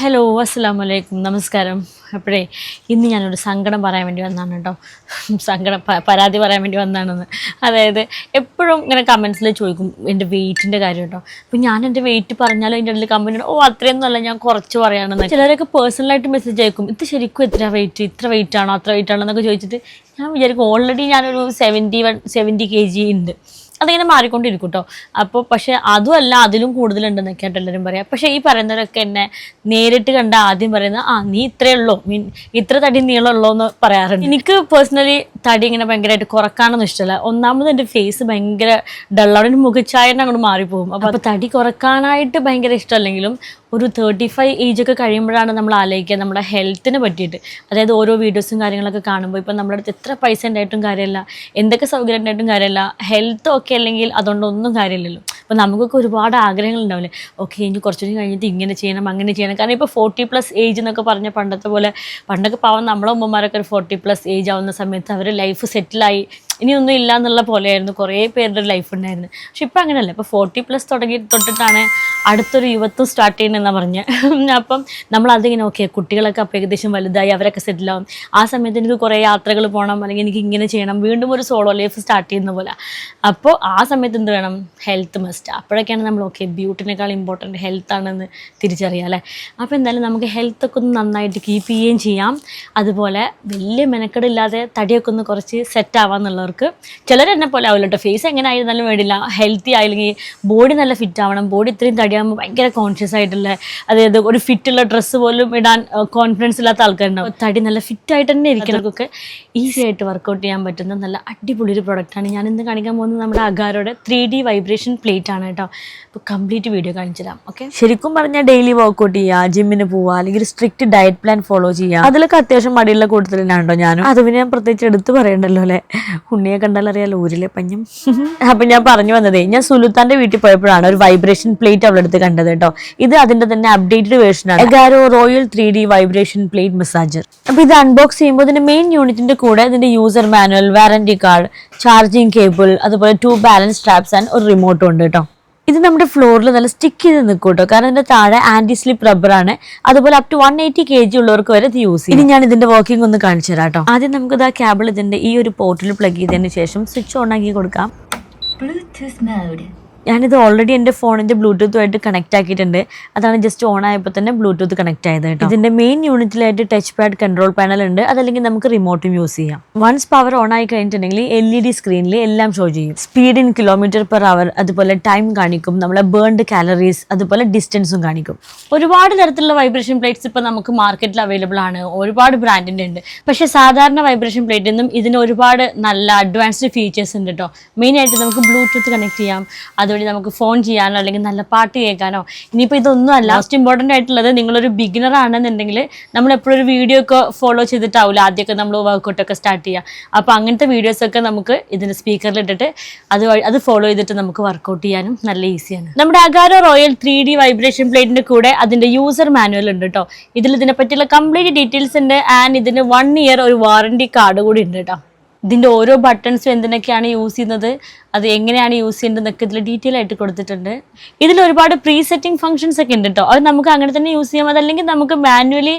Hello അസ്സലാമലൈക്കും നമസ്കാരം. അപ്പോഴേ ഇന്ന് ഞാനൊരു സങ്കടം പറയാൻ വേണ്ടി വന്നതാണ് കേട്ടോ. പരാതി പറയാൻ വേണ്ടി വന്നതാണെന്ന്. അതായത് എപ്പോഴും ഇങ്ങനെ കമൻസിൽ ചോദിക്കും എൻ്റെ വെയിറ്റിൻ്റെ കാര്യം കേട്ടോ. അപ്പോൾ ഞാൻ എൻ്റെ വെയിറ്റ് പറഞ്ഞാലും അതിൻ്റെ ഇടയിൽ കമൻറ്റ് അത്രയൊന്നും അല്ല, ഞാൻ കുറച്ച് പറയുകയാണെന്ന്. ചിലരൊക്കെ പേഴ്സണലായിട്ട് മെസ്സേജ് അയക്കും, ഇത് ശരിക്കും എത്ര വെയിറ്റ്, ഇത്ര വെയിറ്റ് ആണോ അത്ര വെയിറ്റ് ആണോ എന്നൊക്കെ ചോദിച്ചിട്ട് ഞാൻ വിചാരിക്കും ഓൾറെഡി ഞാനൊരു 70 kg ഉണ്ട്. അതിങ്ങനെ മാറിക്കൊണ്ടിരിക്കും കേട്ടോ. അപ്പോൾ പക്ഷേ അതുമല്ല അതിലും കൂടുതലുണ്ടെന്നൊക്കെ ആയിട്ട് എല്ലാവരും പറയാം. പക്ഷേ ഈ പറയുന്നവരൊക്കെ എന്നെ നേരിട്ട് കണ്ട ആദ്യം പറയുന്നത് നീ ഇത്രയേ ഉള്ളൂ, ഇത്ര തടി നീളമുള്ളൂ എന്ന് പറയാറുണ്ട്. എനിക്ക് പേഴ്സണലി തടി ഇങ്ങനെ ഭയങ്കരമായിട്ട് കുറക്കാനൊന്നും ഇഷ്ടമല്ല. ഒന്നാമത് എൻ്റെ ഫേസ് ഭയങ്കര ഡള്ളാണ്, ഒരു മുഖച്ചായനെ അങ്ങോട്ട് മാറിപ്പോകും. അപ്പോൾ തടി കുറക്കാനായിട്ട് ഭയങ്കര ഇഷ്ടമല്ലെങ്കിലും ഒരു 35 ഏജൊക്കെ കഴിയുമ്പോഴാണ് നമ്മൾ ആലോചിക്കുക നമ്മുടെ ഹെൽത്തിനെ പറ്റിയിട്ട്. അതായത് ഓരോ വീഡിയോസും കാര്യങ്ങളൊക്കെ കാണുമ്പോൾ ഇപ്പം നമ്മുടെ അടുത്ത് എത്ര പൈസ ഉണ്ടായിട്ടും കാര്യമില്ല, എന്തൊക്കെ സൗകര്യം ഉണ്ടായിട്ടും കാര്യമില്ല, ഹെൽത്ത് ഒക്കെ അല്ലെങ്കിൽ അതുകൊണ്ടൊന്നും കാര്യമില്ലല്ലോ. അപ്പോൾ നമുക്കൊക്കെ ഒരുപാട് ആഗ്രഹങ്ങളുണ്ടാവില്ലേ, ഓക്കെ ഇനി കുറച്ചുകൂടി കഴിഞ്ഞിട്ട് ഇങ്ങനെ ചെയ്യണം അങ്ങനെ ചെയ്യണം. കാരണം ഇപ്പോൾ 40+ ഏജ് എന്നൊക്കെ പറഞ്ഞ പണ്ടത്തെ പോലെ, പണ്ടൊക്കെ പാവം നമ്മളെ ഉമ്മമാരൊക്കെ ഒരു 40+ ഏജ് ആവുന്ന സമയത്ത് അവർ ലൈഫ് സെറ്റിലായി ഇനിയൊന്നും ഇല്ല എന്നുള്ള പോലെയായിരുന്നു കുറേ പേരുടെ ലൈഫ് ഉണ്ടായിരുന്നു. പക്ഷെ ഇപ്പം അങ്ങനെയല്ല. ഇപ്പോൾ 40+ തൊട്ടിട്ടാണ് അടുത്തൊരു യുവത്വം സ്റ്റാർട്ട് ചെയ്യണമെന്നാണ് പറഞ്ഞത്. അപ്പം നമ്മളതിങ്ങനെ ഓക്കെ കുട്ടികളൊക്കെ അപ്പോൾ ഏകദേശം വലുതായി അവരൊക്കെ സെറ്റിലാവും. ആ സമയത്ത് എനിക്ക് കുറേ യാത്രകൾ പോകണം, അല്ലെങ്കിൽ എനിക്ക് ഇങ്ങനെ ചെയ്യണം, വീണ്ടും ഒരു സോളോ ലൈഫ് സ്റ്റാർട്ട് ചെയ്യുന്ന പോലെ. അപ്പോൾ ആ സമയത്ത് എന്ത് വേണം, ഹെൽത്ത് മസ്റ്റ്. അപ്പോഴൊക്കെയാണ് നമ്മൾ ഓക്കെ ബ്യൂട്ടിനേക്കാൾ ഇമ്പോർട്ടൻറ്റ് ഹെൽത്താണെന്ന് തിരിച്ചറിയാം അല്ലേ. അപ്പോൾ എന്തായാലും നമുക്ക് ഹെൽത്തൊക്കെ ഒന്ന് നന്നായിട്ട് കീപ്പ് ചെയ്യുകയും ചെയ്യാം. അതുപോലെ വലിയ മെനക്കെടില്ലാതെ തടിയൊക്കെ ഒന്ന് കുറച്ച് സെറ്റ് ആവാന്നുള്ളവർക്ക്, ചിലർ എന്നെ പോലെ ആവില്ല കേട്ടോ. ഫേസ് എങ്ങനെ ആയിരുന്നാലും വേണ്ടില്ല, ഹെൽത്തി ആയില്ലെങ്കിൽ ബോഡി നല്ല ഫിറ്റ് ആവണം. ബോഡി ഇത്രയും തടിയാകുമ്പോൾ ഭയങ്കര കോൺഷ്യസ് ആയിട്ടുള്ള, അതായത് ഒരു ഫിറ്റുള്ള ഡ്രസ്സ് പോലും ഇടാൻ കോൺഫിഡൻസ് ഇല്ലാത്ത ആൾക്കാരുണ്ടാവും. തടി നല്ല ഫിറ്റായിട്ട് തന്നെ ഇരിക്കുന്നവർക്കൊക്കെ ഈസി ആയിട്ട് വർക്കൗട്ട് ചെയ്യാൻ പറ്റുന്ന നല്ല അടിപൊളി ഒരു പ്രൊഡക്റ്റാണ് ഞാൻ ഇന്ന് കാണിക്കാൻ പോകുന്നത്. നമ്മുടെ അഗാരോയുടെ 3D വൈബ്രേഷൻ പ്ലേറ്റ് ആണ് കേട്ടോ. അപ്പോൾ കംപ്ലീറ്റ് വീഡിയോ കാണിച്ചു തരാം. ഓക്കെ, ശരിക്കും പറഞ്ഞാൽ ഡെയിലി വർക്കൗട്ട് ചെയ്യുക, ജിമ്മിന് പോവുക, അല്ലെങ്കിൽ സ്ട്രിക്റ്റ് ഡയറ്റ് പ്ലാൻ ഫോളോ ചെയ്യുക, അതിലൊക്കെ അത്യാവശ്യം മടിയുള്ള കൂട്ടത്തിൽ തന്നെയാണ് കേട്ടോ ഞാനും. അത് പിന്നെ ഞാൻ പ്രത്യേകിച്ച് എടുത്ത് പറയണ്ടല്ലോ അല്ലേ, ഉണ്ണിയെ കണ്ടാൽ അറിയാലോ ഊരിലെ പഞ്ഞും. അപ്പം ഞാൻ പറഞ്ഞു വന്നതേ, ഞാൻ സുലുത്താൻ്റെ വീട്ടിൽ പോയപ്പോഴാണ് ഒരു വൈബ്രേഷൻ പ്ലേറ്റ് അവിടെ അടുത്ത് കണ്ടത് കേട്ടോ. ഇത് അതിൻ്റെ തന്നെ അപ്ഡേറ്റഡ് വേർഷനാണ്, Agaro royal 3D vibration plate massager. അപ്പോൾ ഇത് അൺബോക്സ് ചെയ്യുമ്പോൾ ഇതിൻ്റെ മെയിൻ യൂണിറ്റിൻ്റെ കൂടെ ഇതിൻ്റെ user manual, warranty card, charging cable, അതുപോലെ 2 ബാലൻസ് സ്ട്രാപ്സ് ആൻഡ് ഒരു റിമോട്ടും ഉണ്ട് കേട്ടോ. ഇത് നമ്മുടെ ഫ്ലോറിൽ നല്ല സ്റ്റിക്ക് ചെയ്ത് നിൽക്കും കേട്ടോ, കാരണം ഇതിന്റെ താഴെ ആന്റി സ്ലിപ്പ് റബ്ബറാണ്. അതുപോലെ അപ് ടു 180 kg ഉള്ളവർക്ക് വരെ ഇത് യൂസ് ചെയ്യും. ഇനി ഞാൻ ഇതിന്റെ വർക്കിംഗ് ഒന്ന് കാണിച്ചു തരാം കേട്ടോ. ആദ്യം നമുക്ക് ഇതാ കേബിൾ ഇതിന്റെ ഈ ഒരു പോർട്ടിൽ പ്ലഗ് ചെയ്തതിന് ശേഷം സ്വിച്ച് ഓൺ ആക്കി കൊടുക്കാം. Bluetooth mode. ഞാനിത് ഓൾറെഡി എൻ്റെ ഫോണിൻ്റെ ബ്ലൂടൂത്തുമായിട്ട് കണക്ട് ആക്കിയിട്ടുണ്ട്. അതാണ് ജസ്റ്റ് ഓൺ ആയപ്പോൾ തന്നെ ബ്ലൂടൂത്ത് കണക്ട് ആയത് കേട്ടോ. ഇതിൻ്റെ മെയിൻ യൂണിറ്റിലായിട്ട് ടച്ച് പാഡ് കൺട്രോൾ പാനൽ ഉണ്ട്, അതല്ലെങ്കിൽ നമുക്ക് റിമോട്ടും യൂസ് ചെയ്യാം. വൺസ് പവർ ഓൺ ആയി കഴിഞ്ഞിട്ടുണ്ടെങ്കിൽ LED സ്ക്രീനിൽ എല്ലാം ഷോ ചെയ്യും. സ്പീഡ് ഇൻ km/h, അതുപോലെ ടൈം കാണിക്കും, നമ്മളെ ബേൺഡ് കാലറീസ്, അതുപോലെ ഡിസ്റ്റൻസും കാണിക്കും. ഒരുപാട് തരത്തിലുള്ള വൈബ്രേഷൻ പ്ലേറ്റ്സ് ഇപ്പോൾ നമുക്ക് മാർക്കറ്റിൽ അവൈലബിൾ ആണ്, ഒരുപാട് ബ്രാൻഡിൻ്റെ ഉണ്ട്. പക്ഷേ സാധാരണ വൈബ്രേഷൻ പ്ലേറ്റിൽ നിന്നും ഇതിന് ഒരുപാട് നല്ല അഡ്വാൻസ്ഡ് ഫീച്ചേഴ്സ് ഉണ്ട് കേട്ടോ. മെയിനായിട്ട് നമുക്ക് ബ്ലൂടൂത്ത് കണക്ട് ചെയ്യാം, അതുവഴി നമുക്ക് ഫോൺ ചെയ്യാനോ അല്ലെങ്കിൽ നല്ല പാട്ട് കേൾക്കാനോ. ഇനിയിപ്പോൾ ഇതൊന്നും അല്ല, മോസ്റ്റ് ഇമ്പോർട്ടൻ്റ് ആയിട്ടുള്ളത് നിങ്ങളൊരു ബിഗിനർ ആണെന്നുണ്ടെങ്കിൽ നമ്മൾ എപ്പോഴും ഒരു വീഡിയോ ഒക്കെ ഫോളോ ചെയ്തിട്ടാവില്ല ആദ്യമൊക്കെ നമ്മൾ വർക്കൗട്ടൊക്കെ സ്റ്റാർട്ട് ചെയ്യുക. അപ്പോൾ അങ്ങനത്തെ വീഡിയോസൊക്കെ നമുക്ക് ഇതിൻ്റെ സ്പീക്കറിൽ ഇട്ടിട്ട് അത് ഫോളോ ചെയ്തിട്ട് നമുക്ക് വർക്കൗട്ട് ചെയ്യാനും നല്ല ഈസിയാണ്. നമ്മുടെ അഗാരോ റോയൽ 3D വൈബ്രേഷൻ പ്ലേറ്റിൻ്റെ കൂടെ അതിൻ്റെ യൂസർ മാനുവൽ ഉണ്ട് കേട്ടോ. ഇതിനെ പറ്റിയുള്ള കംപ്ലീറ്റ് ഡീറ്റെയിൽസ് ഉണ്ട്. ആൻഡ് ഇതിന് 1 year ഒരു വാറണ്ടി കാർഡ് കൂടി ഉണ്ട് കേട്ടോ. ഇതിൻ്റെ ഓരോ ബട്ടൺസും എന്തിനൊക്കെയാണ് യൂസ് ചെയ്യുന്നത്, അത് എങ്ങനെയാണ് യൂസ് ചെയ്യേണ്ടതെന്നൊക്കെ ഇതിൽ ഡീറ്റെയിൽ ആയിട്ട് കൊടുത്തിട്ടുണ്ട്. ഇതിൽ ഒരുപാട് പ്രീ സെറ്റിംഗ് ഫംഗ്ഷൻസ് ഒക്കെ ഉണ്ട് കേട്ടോ. അത് നമുക്ക് അങ്ങനെ തന്നെ യൂസ് ചെയ്യാം, അതല്ലെങ്കിൽ നമുക്ക് മാനുവലി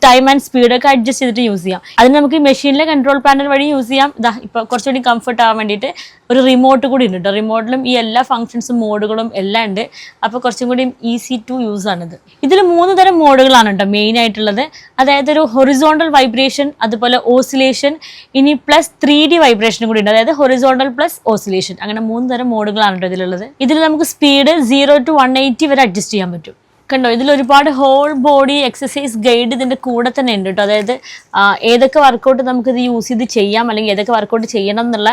ടൈം ആൻഡ് സ്പീഡൊക്കെ അഡ്ജസ്റ്റ് ചെയ്തിട്ട് യൂസ് ചെയ്യാം. അതിന് നമുക്ക് മെഷീനിലെ കൺട്രോൾ പാനൽ വഴി യൂസ് ചെയ്യാം. ഇതാ ഇപ്പോൾ കുറച്ചുകൂടി കംഫർട്ട് ആവാൻ വേണ്ടിയിട്ട് ഒരു റിമോട്ട് കൂടി ഉണ്ട് കേട്ടോ. റിമോട്ടിലും ഈ എല്ലാ ഫംഗ്ഷൻസും മോഡുകളും എല്ലാം ഉണ്ട്. അപ്പോൾ കുറച്ചും കൂടി ഈസി ടു യൂസ് ആണിത്. ഇതിൽ 3 തരം മോഡുകളാണ് കേട്ടോ മെയിൻ ആയിട്ടുള്ളത്. അതായത് ഒരു ഹൊറിസോണ്ടൽ വൈബ്രേഷൻ, അതുപോലെ ഓസിലേഷൻ, ഇനി പ്ലസ് 3D വൈബ്രേഷൻ കൂടി ഉണ്ട്, അതായത് ഹൊറിസോണ്ടൽ പ്ലസ് ഓസിലേഷൻ. അങ്ങനെ 3 തരം മോഡുകളാണ് കേട്ടോ ഇതിലുള്ളത്. ഇതിൽ നമുക്ക് സ്പീഡ് 0 to 180 വരെ അഡ്ജസ്റ്റ് ചെയ്യാൻ പറ്റും. കണ്ടോ, ഇതിൽ ഒരുപാട് ഹോൾ ബോഡി എക്സസൈസ് ഗൈഡ് ഇതിൻ്റെ കൂടെ തന്നെ ഉണ്ട് കേട്ടോ. അതായത് ഏതൊക്കെ വർക്കൗട്ട് നമുക്കിത് യൂസ് ചെയ്ത് ചെയ്യാം, അല്ലെങ്കിൽ ഏതൊക്കെ വർക്കൗട്ട് ചെയ്യണം എന്നുള്ള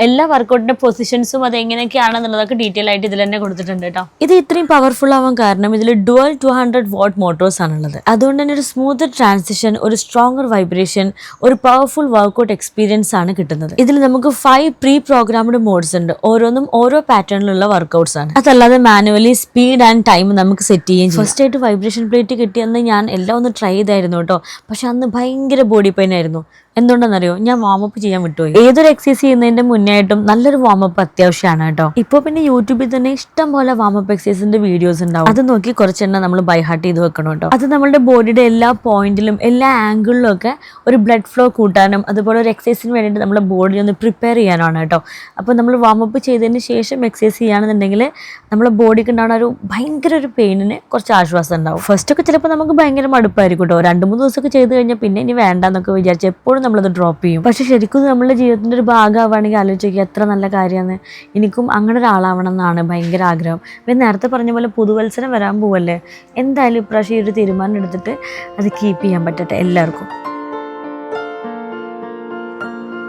എല്ലാ വർക്കൗട്ടിൻ്റെ പൊസിഷൻസും അത് എങ്ങനെയൊക്കെയാണെന്നുള്ളതൊക്കെ ഡീറ്റെയിൽ ആയിട്ട് ഇതിൽ തന്നെ കൊടുത്തിട്ടുണ്ട് കേട്ടോ. ഇത് ഇത്രയും പവർഫുൾ ആവാൻ കാരണം ഇതിൽ ഡുവൽ 200 watt മോട്ടോഴ്സ് ആണുള്ളത്. അതുകൊണ്ട് തന്നെ ഒരു സ്മൂത്ത് ട്രാൻസിഷൻ, ഒരു സ്ട്രോങ്ങർ വൈബ്രേഷൻ, ഒരു പവർഫുൾ വർക്കൗട്ട് എക്സ്പീരിയൻസ് ആണ് കിട്ടുന്നത്. ഇതിൽ നമുക്ക് 5 പ്രീ പ്രോഗ്രാംഡ് മോഡ്സ് ഉണ്ട്, ഓരോന്നും ഓരോ പാറ്റേണിലുള്ള വർക്കൗട്ട്സ് ആണ്. അതല്ലാതെ മാനുവലി സ്പീഡ് ആൻഡ് ടൈം നമുക്ക് സെറ്റ് ചെയ്യും. ഫസ്റ്റ് ആയിട്ട് വൈബ്രേഷൻ പ്ലേറ്റ് കിട്ടിയെന്ന് ഞാൻ എല്ലാം ഒന്ന് ട്രൈ ചെയ്തായിരുന്നു കേട്ടോ. പക്ഷെ അന്ന് ഭയങ്കര ബോഡി പെയിൻ ആയിരുന്നു. എന്തുകൊണ്ടെന്നറിയോ, ഞാൻ വാമപ്പ് ചെയ്യാൻ വിട്ടുപോയി. ഏതൊരു എക്സസൈസ് ചെയ്യുന്നതിന്റെ മുന്നായിട്ടും നല്ലൊരു വാമപ്പ് അത്യാവശ്യമാണ് കേട്ടോ. ഇപ്പോൾ പിന്നെ യൂട്യൂബിൽ തന്നെ ഇഷ്ടം പോലെ വാമപ്പ് എക്സസൈസിന്റെ വീഡിയോസ് ഉണ്ടാവും. അത് നോക്കി കുറച്ചെണ്ണം നമ്മൾ ബൈ ഹാർട്ട് ചെയ്ത് വെക്കണം കേട്ടോ. അത് നമ്മുടെ ബോഡിയുടെ എല്ലാ പോയിന്റിലും എല്ലാ ആംഗിളിലും ഒക്കെ ഒരു ബ്ലഡ് ഫ്ലോ കൂട്ടാനും അതുപോലെ ഒരു എക്സസൈസിന് വേണ്ടിയിട്ട് നമ്മുടെ ബോഡി ഒന്ന് പ്രിപ്പയർ ചെയ്യാനാണ് കേട്ടോ. അപ്പോൾ നമ്മൾ വാമപ്പ് ചെയ്തതിന് ശേഷം എക്സസൈസ് ചെയ്യുകയാണെന്നുണ്ടെങ്കിൽ നമ്മുടെ ബോഡിക്ക് ഉണ്ടാകുന്ന ഒരു ഭയങ്കര ഒരു പെയിനിന് കുറച്ച് ആശ്വാസം ഉണ്ടാവും. ഫസ്റ്റൊക്കെ ചിലപ്പോൾ നമുക്ക് ഭയങ്കര മടുപ്പായിരിക്കും കേട്ടോ. 2-3 ദിവസമൊക്കെ ചെയ്ത് കഴിഞ്ഞാൽ പിന്നെ ഇനി വേണ്ടെന്നൊക്കെ വിചാരിച്ച് എപ്പോഴും നമ്മളത് ഡ്രോപ്പ് ചെയ്യും. പക്ഷെ ശരിക്കും നമ്മുടെ ജീവിതത്തിൻ്റെ ഒരു ഭാഗമാവുകയാണെങ്കിൽ ആലോചിക്കുക എത്ര നല്ല കാര്യമാണ്. എനിക്കും അങ്ങനെ ഒരാളാവണം എന്നാണ് ഭയങ്കര ആഗ്രഹം. പിന്നെ നേരത്തെ പറഞ്ഞ പോലെ പുതുവത്സരം വരാൻ പോവല്ലേ, എന്തായാലും ഇപ്രാവശ്യം ഈ ഒരു തീരുമാനം എടുത്തിട്ട് അത് കീപ്പ് ചെയ്യാൻ പറ്റട്ടെ എല്ലാവർക്കും.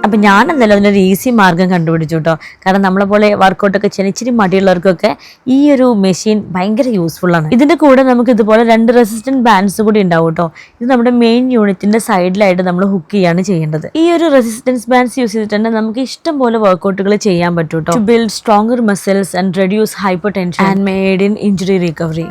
അപ്പം ഞാനെന്തായാലും അതിനൊരു ഈസി മാർഗ്ഗം കണ്ടുപിടിച്ചു കേട്ടോ. കാരണം നമ്മളെ പോലെ വർക്കൗട്ടൊക്കെ ചെയ്യാൻ ഇച്ചിരി മടിയുള്ളവർക്കൊക്കെ ഈ ഒരു മെഷീൻ ഭയങ്കര യൂസ്ഫുള്ളാണ്. ഇതിൻ്റെ കൂടെ നമുക്ക് ഇതുപോലെ 2 റെസിസ്റ്റൻറ്റ് ബാൻഡ്സ് കൂടി ഉണ്ടാവും കേട്ടോ. ഇത് നമ്മുടെ മെയിൻ യൂണിറ്റിൻ്റെ സൈഡിലായിട്ട് നമ്മൾ ഹുക്ക് ചെയ്യാണ് ചെയ്യേണ്ടത്. ഈ ഒരു റെസിസ്റ്റൻസ് ബാൻഡ്സ് യൂസ് ചെയ്തിട്ട് തന്നെ നമുക്ക് ഇഷ്ടം പോലെ വർക്കൗട്ടുകൾ ചെയ്യാൻ പറ്റും കേട്ടോ. To build stronger muscles and reduce hypertension and made in injury recovery.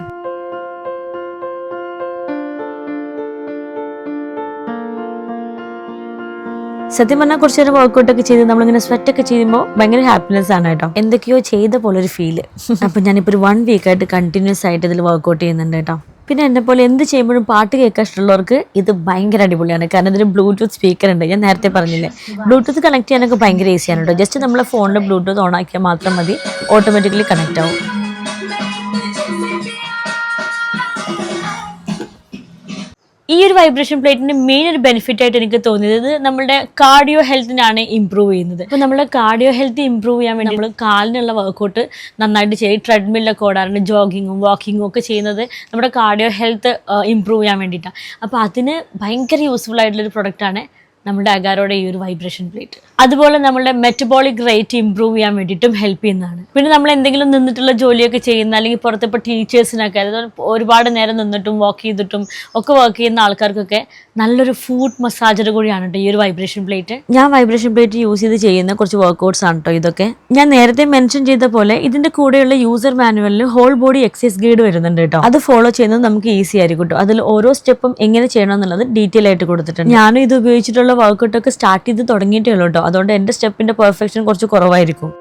സത്യം പറഞ്ഞാൽ കുറച്ച് നേരം വർക്കൗട്ടൊക്കെ ചെയ്ത് നമ്മളിങ്ങനെ സ്വെറ്റൊക്കെ ചെയ്യുമ്പോൾ ഭയങ്കര ഹാപ്പിനെസ് ആണ് കേട്ടോ. എന്തൊക്കെയോ ചെയ്ത പോലൊരു ഫീല്. അപ്പം ഞാനിപ്പോൾ ഒരു 1 വീക്കായിട്ട് കണ്ടിന്യൂസ് ആയിട്ട് ഇതിൽ വർക്കൗട്ട് ചെയ്യുന്നുണ്ട് കേട്ടോ. പിന്നെ എന്നെ പോലെ എന്ത് ചെയ്യുമ്പോഴും പാട്ട് കേൾക്കാൻ ഇഷ്ടമുള്ളവർക്ക് ഇത് ഭയങ്കര അടിപൊളിയാണ്. കാരണം ഇതിന് ബ്ലൂടൂത്ത് സ്പീക്കർ ഉണ്ട്. ഞാൻ നേരത്തെ പറഞ്ഞില്ലേ, ബ്ലൂടൂത്ത് കണക്ട് ചെയ്യാനൊക്കെ ഭയങ്കര ഈസിയാണ് കേട്ടോ. ജസ്റ്റ് നമ്മളെ ഫോണിൽ ബ്ലൂടൂത്ത് ഓൺ ആക്കിയാൽ മാത്രം മതി, ഓട്ടോമാറ്റിക്കലി കണക്ട് ആവും. ഈ ഒരു വൈബ്രേഷൻ പ്ലേറ്റിന്റെ മെയിൻ ഒരു ബെനിഫിറ്റ് ആയിട്ട് എനിക്ക് തോന്നിയത് നമ്മുടെ കാർഡിയോ ഹെൽത്തിനാണ് ഇമ്പ്രൂവ് ചെയ്യുന്നത്. അപ്പോൾ നമ്മുടെ കാർഡിയോ ഹെൽത്ത് ഇമ്പ്രൂവ് ചെയ്യാൻ വേണ്ടി നമ്മൾ കാലിനുള്ള വർക്കൗട്ട് നന്നായിട്ട് ചെയ്യും. ട്രെഡ്മില്ലൊക്കെ ഓടാറുണ്ട്, ജോഗിങ്ങും വാക്കിങ്ങും ഒക്കെ ചെയ്യുന്നത് നമ്മുടെ കാർഡിയോ ഹെൽത്ത് ഇമ്പ്രൂവ് ചെയ്യാൻ വേണ്ടിയിട്ടാണ്. അപ്പോൾ അതിന് ഭയങ്കര യൂസ്ഫുൾ ആയിട്ടുള്ളൊരു പ്രൊഡക്റ്റാണ് നമ്മുടെ അഗാരോയുടെ ഈ ഒരു വൈബ്രേഷൻ പ്ലേറ്റ്. അതുപോലെ നമ്മുടെ മെറ്റബോളിക് റേറ്റ് ഇമ്പ്രൂവ് ചെയ്യാൻ വേണ്ടിയിട്ടും ഹെൽപ്പ് ചെയ്യുന്നതാണ്. പിന്നെ നമ്മൾ എന്തെങ്കിലും നിന്നിട്ടുള്ള ജോലിയൊക്കെ ചെയ്യുന്ന, അല്ലെങ്കിൽ പുറത്തിപ്പോൾ ടീച്ചേഴ്സിനൊക്കെ, അതായത് ഒരുപാട് നേരം നിന്നിട്ടും വാക്ക് ചെയ്തിട്ടും ഒക്കെ വർക്ക് ചെയ്യുന്ന ആൾക്കാർക്കൊക്കെ നല്ലൊരു ഫുഡ് മസാജർ കൂടിയാണ് കേട്ടോ ഈ ഒരു വൈബ്രേഷൻ പ്ലേറ്റ്. ഞാൻ വൈബ്രേഷൻ പ്ലേറ്റ് യൂസ് ചെയ്ത് ചെയ്യുന്ന കുറച്ച് വർക്കൗട്ട്സ് ആണ് കേട്ടോ ഇതൊക്കെ. ഞാൻ നേരത്തെ മെൻഷൻ ചെയ്ത പോലെ ഇതിന്റെ കൂടെയുള്ള യൂസർ മാനുവലിൽ ഹോൾ ബോഡി എക്സസൈസ് ഗൈഡ് വരുന്നുണ്ട് കേട്ടോ. അത് ഫോളോ ചെയ്യുന്നത് നമുക്ക് ഈസി ആയിരിക്കും കേട്ടോ. അതിൽ ഓരോ സ്റ്റെപ്പും എങ്ങനെ ചെയ്യണം എന്നുള്ളത് ഡീറ്റെയിൽ ആയിട്ട് കൊടുത്തിട്ടുണ്ട്. ഞാനും ഇത് ഉപയോഗിച്ചിട്ടുള്ള വർക്കൗട്ടൊക്കെ സ്റ്റാർട്ട് ചെയ്ത് തുടങ്ങിയിട്ടേ ഉള്ളൂ കേട്ടോ. അതുകൊണ്ട് എൻ്റെ സ്റ്റെപ്പിന്റെ പെർഫെക്ഷൻ കുറച്ച് കുറവായിരിക്കും.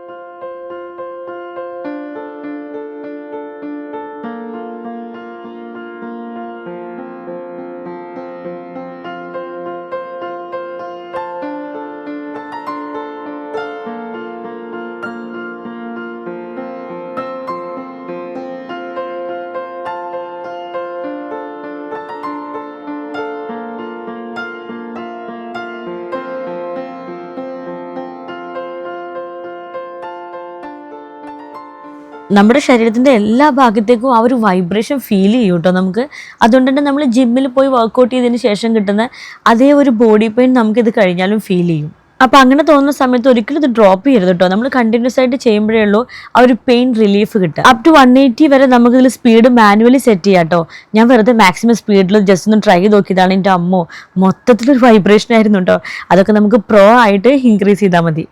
നമ്മുടെ ശരീരത്തിൻ്റെ എല്ലാ ഭാഗത്തേക്കും ആ ഒരു വൈബ്രേഷൻ ഫീൽ ചെയ്യും കേട്ടോ നമുക്ക്. അതുകൊണ്ട് തന്നെ നമ്മൾ ജിമ്മിൽ പോയി വർക്കൗട്ട് ചെയ്തതിന് ശേഷം കിട്ടുന്ന അതേ ഒരു ബോഡി പെയിൻ നമുക്കിത് കഴിഞ്ഞാലും ഫീൽ ചെയ്യും. അപ്പോൾ അങ്ങനെ തോന്നുന്ന സമയത്ത് ഒരിക്കലും ഇത് ഡ്രോപ്പ് ചെയ്യരുത് കേട്ടോ. നമ്മൾ കണ്ടിന്യൂസ് ആയിട്ട് ചെയ്യുമ്പോഴേ ഉള്ളൂ ആ ഒരു പെയിൻ റിലീഫ് കിട്ടുക. അപ് ടു 180 വരെ നമുക്കിതിൽ സ്പീഡ് മാനുവലി സെറ്റ് ചെയ്യാം കേട്ടോ. ഞാൻ വെറുതെ മാക്സിമം സ്പീഡിൽ ജസ്റ്റ് ഒന്ന് ട്രൈ ചെയ്ത് നോക്കിയതാണ്. എൻ്റെ അമ്മോ, മൊത്തത്തിലൊരു വൈബ്രേഷൻ ആയിരുന്നു കേട്ടോ. അതൊക്കെ നമുക്ക് പ്രോ ആയിട്ട് ഇൻക്രീസ് ചെയ്താൽ മതി.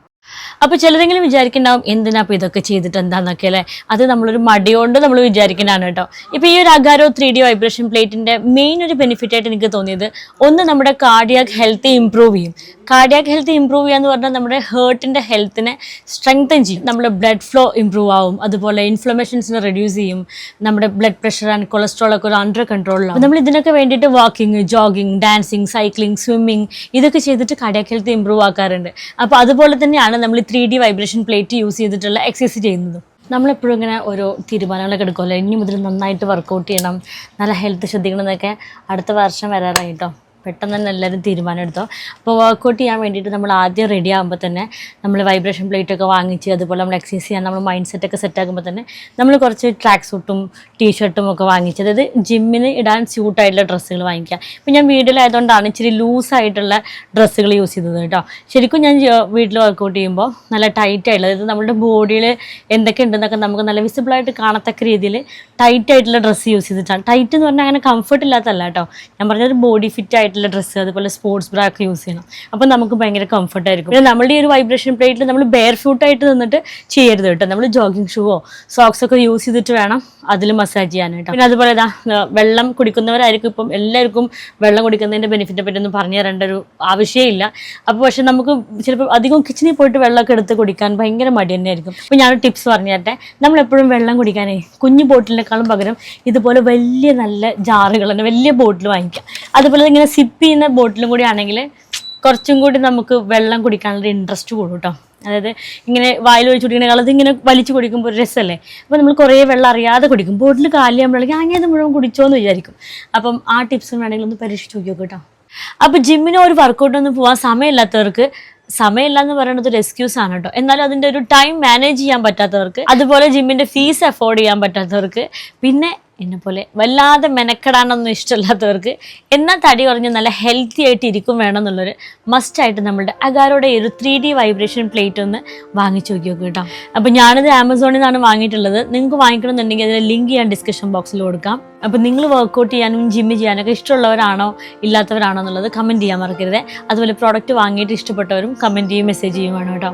അപ്പോൾ ചിലരെങ്കിലും വിചാരിക്കുന്നുണ്ടാവും എന്തിനാ അപ്പോൾ ഇതൊക്കെ ചെയ്തിട്ട് എന്താണെന്നൊക്കെ അല്ലേ. അത് നമ്മളൊരു മടിയോണ്ട് നമ്മൾ വിചാരിക്കുന്നതാണ് കേട്ടോ. ഇപ്പോൾ ഈ ഒരു അഗാരോ 3D വൈബ്രേഷൻ പ്ലേറ്റിൻ്റെ മെയിൻ ഒരു ബെനിഫിറ്റ് ആയിട്ട് എനിക്ക് തോന്നിയത്, ഒന്ന് നമ്മുടെ കാർഡിയാക് ഹെൽത്ത് ഇമ്പ്രൂവ് ചെയ്യും. കാർഡിയാക് ഹെൽത്ത് ഇമ്പ്രൂവ് ചെയ്യുക എന്ന് പറഞ്ഞാൽ നമ്മുടെ ഹേർട്ടിൻ്റെ ഹെൽത്തിനെ സ്ട്രെങ്തൻ ചെയ്യും. നമ്മുടെ ബ്ലഡ് ഫ്ലോ ഇമ്പ്രൂവ് ആവും. അതുപോലെ ഇൻഫ്ലമേഷൻസിനെ റെഡ്യൂസ് ചെയ്യും. നമ്മുടെ ബ്ലഡ് പ്രഷർ ആൻഡ് കൊളസ്ട്രോൾ ഒക്കെ ഒരു അണ്ടർ കൺട്രോളിലാവും. നമ്മൾ ഇതിനൊക്കെ വേണ്ടിയിട്ട് walking, jogging, dancing, cycling, swimming ഇതൊക്കെ ചെയ്തിട്ട് കാർഡിയാക് ഹെൽത്ത് ഇമ്പ്രൂവ് ആക്കാറുണ്ട്. അപ്പോൾ അതുപോലെ തന്നെയാണ് നമ്മൾ 3D വൈബ്രേഷൻ പ്ലേറ്റ് യൂസ് ചെയ്തിട്ടുള്ള എക്സസൈസ് ചെയ്യുന്നത്. നമ്മളെപ്പോഴും ഇങ്ങനെ ഓരോ തീരുമാനങ്ങളൊക്കെ എടുക്കുമല്ലോ, ഇനി മുതൽ നന്നായിട്ട് വർക്കൗട്ട് ചെയ്യണം, നല്ല ഹെൽത്ത് ശ്രദ്ധിക്കണം എന്നൊക്കെ. അടുത്ത വർഷം വരാറായിട്ടോ. പെട്ടെന്ന് തന്നെ എല്ലാവരും തീരുമാനം എടുത്തോ. അപ്പോൾ വർക്കൗട്ട് ചെയ്യാൻ വേണ്ടിയിട്ട് നമ്മൾ ആദ്യം റെഡി ആകുമ്പോൾ തന്നെ നമ്മൾ വൈബ്രേഷൻ പ്ലേറ്റൊക്കെ വാങ്ങിച്ച്, അതുപോലെ നമ്മൾ എക്സസൈസ് ചെയ്യാൻ നമ്മൾ മൈൻഡ് സെറ്റൊക്കെ സെറ്റാക്കുമ്പോൾ തന്നെ നമ്മൾ കുറച്ച് ട്രാക്ക് സൂട്ടും ടീഷർട്ടും ഒക്കെ വാങ്ങിച്ച്, അതായത് ജിമ്മിന് ഇടാൻ സ്യൂട്ടായിട്ടുള്ള ഡ്രസ്സുകൾ വാങ്ങിക്കുക. ഇപ്പോൾ ഞാൻ വീട്ടിലായതുകൊണ്ടാണ് ഇച്ചിരി ലൂസായിട്ടുള്ള ഡ്രസ്സുകൾ യൂസ് ചെയ്തത് കേട്ടോ. ശരിക്കും ഞാൻ വീട്ടിൽ വർക്കൗട്ട് ചെയ്യുമ്പോൾ നല്ല ടൈറ്റായിട്ടുള്ള, അതായത് നമ്മുടെ ബോഡിയിൽ എന്തൊക്കെ ഉണ്ടെന്നൊക്കെ നമുക്ക് നല്ല വിസിബിളായിട്ട് കാണത്തക്ക രീതിയിൽ ടൈറ്റ് ആയിട്ടുള്ള ഡ്രസ്സ് യൂസ് ചെയ്തിട്ടാണ്. ടൈറ്റ് എന്ന് പറഞ്ഞാൽ അങ്ങനെ കംഫർട്ട് ഇല്ലാത്തല്ല കേട്ടോ, ഞാൻ പറഞ്ഞൊരു ബോഡി ഫിറ്റ് ആയിട്ടുള്ള ഡ്രസ്സ്, അതുപോലെ സ്പോർട്സ് ബ്രാ ഒക്കെ യൂസ് ചെയ്യണം. അപ്പോൾ നമുക്ക് ഭയങ്കര കംഫർട്ട് ആയിരിക്കും. പിന്നെ നമ്മുടെ ഈ ഒരു വൈബ്രേഷൻ പ്ലേറ്റിൽ നമ്മൾ ബെയർ ഫൂട്ടായിട്ട് നിന്നിട്ട് ചെയ്യരുത് കേട്ടോ. നമ്മൾ ജോഗിങ് ഷൂവോ സോക്സ് ഒക്കെ യൂസ് ചെയ്തിട്ട് വേണം അതിൽ മസാജ് ചെയ്യാനായിട്ട്. പിന്നെ അതുപോലെ വെള്ളം കുടിക്കുന്നവരായിരിക്കും ഇപ്പം എല്ലാവർക്കും വെള്ളം കുടിക്കുന്നതിൻ്റെ ബെനിഫിറ്റിനെ പറ്റി ഒന്നും പറഞ്ഞു തരേണ്ട ഒരു ആവശ്യമില്ല. അപ്പോൾ പക്ഷെ നമുക്ക് ചിലപ്പോൾ അധികം കിച്ചണിൽ പോയിട്ട് വെള്ളമൊക്കെ എടുത്ത് കുടിക്കാൻ ഭയങ്കര മടി തന്നെയായിരിക്കും. അപ്പോൾ ഞാനൊരു ടിപ്സ് പറഞ്ഞു തരട്ടെ. നമ്മളെപ്പോഴും വെള്ളം കുടിക്കാനേ കുഞ്ഞു ബോട്ടിലിനേക്കാളും പകരം ഇതുപോലെ വലിയ നല്ല ജാറുകൾ തന്നെ വലിയ ബോട്ടിൽ വാങ്ങിക്കാം. അതുപോലെ ഇങ്ങനെ സിപ്പ് ചെയ്യുന്ന ബോട്ടിലും കൂടി ആണെങ്കിൽ കുറച്ചും കൂടി നമുക്ക് വെള്ളം കുടിക്കാനുള്ള ഇൻട്രസ്റ്റ് കൂടും കേട്ടോ. അതായത് ഇങ്ങനെ വായിൽ ഒഴിച്ച് കുടിക്കണേക്കാൾ അതിങ്ങനെ വലിച്ചു കുടിക്കുമ്പോൾ ഒരു രസമല്ലേ. അപ്പോൾ നമ്മൾ കുറേ വെള്ളം അറിയാതെ കുടിക്കും. ബോട്ടിൽ കാലിയാകുമ്പോഴേക്കും അങ്ങനെ അത് മുഴുവൻ കുടിച്ചോന്ന് വിചാരിക്കും. അപ്പം ആ ടിപ്സും വേണമെങ്കിൽ ഒന്ന് പരീക്ഷിച്ച് നോക്കി കേട്ടോ. അപ്പോൾ ജിമ്മിനോ ഒരു വർക്കൗട്ടൊന്നും പോകാൻ സമയമില്ലാത്തവർക്ക്, സമയമില്ല എന്ന് പറയുന്നത് ഒരു എക്സ്ക്യൂസ് ആണ് കേട്ടോ, എന്നാലും അതിൻ്റെ ഒരു ടൈം മാനേജ് ചെയ്യാൻ പറ്റാത്തവർക്ക്, അതുപോലെ ജിമ്മിൻ്റെ ഫീസ് അഫോർഡ് ചെയ്യാൻ പറ്റാത്തവർക്ക്, പിന്നെ എന്നെപ്പോലെ വല്ലാതെ മെനക്കെടാനൊന്നും ഇഷ്ടമില്ലാത്തവർക്ക്, എന്നാൽ തടി കുറഞ്ഞ് നല്ല ഹെൽത്തി ആയിട്ട് ഇരിക്കും വേണം എന്നുള്ളൊരു മസ്റ്റായിട്ട് നമ്മളുടെ അഗാരോടെ ഒരു 3D വൈബ്രേഷൻ പ്ലേറ്റ് ഒന്ന് വാങ്ങിച്ചു നോക്കി നോക്കും കേട്ടോ. അപ്പോൾ ഞാനിത് ആമസോണിൽ നിന്നാണ് വാങ്ങിയിട്ടുള്ളത്. നിങ്ങൾക്ക് വാങ്ങിക്കണമെന്നുണ്ടെങ്കിൽ അതിൻ്റെ ലിങ്ക് ഞാൻ ഡിസ്ക്രിപ്ഷൻ ബോക്സിൽ കൊടുക്കാം. അപ്പോൾ നിങ്ങൾ വർക്കൗട്ട് ചെയ്യാനും ജിമ്മ് ചെയ്യാനൊക്കെ ഇഷ്ടമുള്ളവരാണോ ഇല്ലാത്തവരാണോ എന്നുള്ളത് കമൻറ്റ് ചെയ്യാൻ മറക്കരുത്. അതുപോലെ പ്രോഡക്റ്റ് വാങ്ങിയിട്ട് ഇഷ്ടപ്പെട്ടവരും കമൻറ്റ് ചെയ്യും മെസ്സേജ് ചെയ്യും വേണം കേട്ടോ.